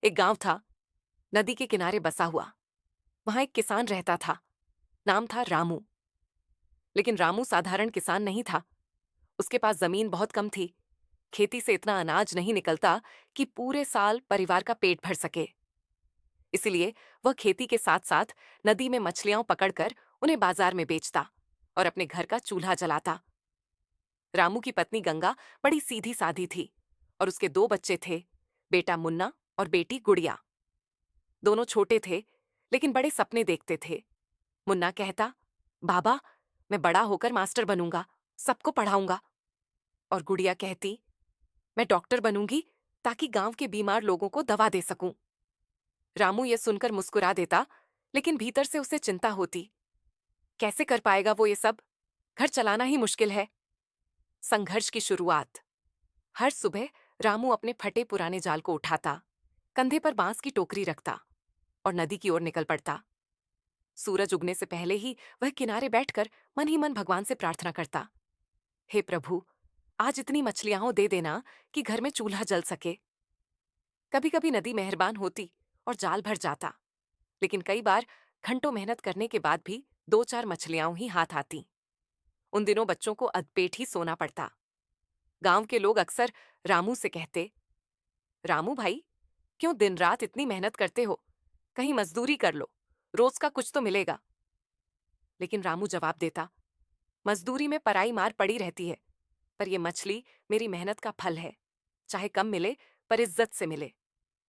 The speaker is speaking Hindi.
एक गांव था, नदी के किनारे बसा हुआ। वहां एक किसान रहता था। नाम था रामू। लेकिन रामू साधारण किसान नहीं था। उसके पास जमीन बहुत कम थी। खेती से इतना अनाज नहीं निकलता कि पूरे साल परिवार का पेट भर सके। इसलिए वह खेती के साथ साथ नदी में मछलियां पकड़कर उन्हें बाजार में बेचता और अपने घर का चूल्हा जलाता। रामू की पत्नी गंगा बड़ी सीधी साधी थी और उसके दो बच्चे थे, बेटा मुन्ना और बेटी गुड़िया। दोनों छोटे थे, लेकिन बड़े सपने देखते थे। मुन्ना कहता, बाबा, मैं बड़ा होकर मास्टर बनूंगा, सबको पढ़ाऊंगा। और गुड़िया कहती, मैं डॉक्टर बनूंगी ताकि गांव के बीमार लोगों को दवा दे सकूं। रामू ये सुनकर मुस्कुरा देता, लेकिन भीतर से उसे चिंता होती। कैसे कर पाएगा वो ये सब? घर चलाना ही मुश्किल है। संघर्ष की शुरुआत। हर सुबह रामू अपने फटे पुराने जाल को उठाता, कंधे पर बांस की टोकरी रखता और नदी की ओर निकल पड़ता। सूरज उगने से पहले ही वह किनारे बैठकर मन ही मन भगवान से प्रार्थना करता, हे प्रभु, आज इतनी मछलियां हो दे देना कि घर में चूल्हा जल सके। कभी कभी नदी मेहरबान होती और जाल भर जाता, लेकिन कई बार घंटों मेहनत करने के बाद भी दो चार मछलियां ही हाथ आती। उन दिनों बच्चों को अधपेट ही सोना पड़ता। गांव के लोग अक्सर रामू से कहते, रामू भाई, क्यों दिन रात इतनी मेहनत करते हो? कहीं मजदूरी कर लो, रोज का कुछ तो मिलेगा। लेकिन रामू जवाब देता, मजदूरी में पराई मार पड़ी रहती है, पर यह मछली मेरी मेहनत का फल है। चाहे कम मिले, पर इज्जत से मिले।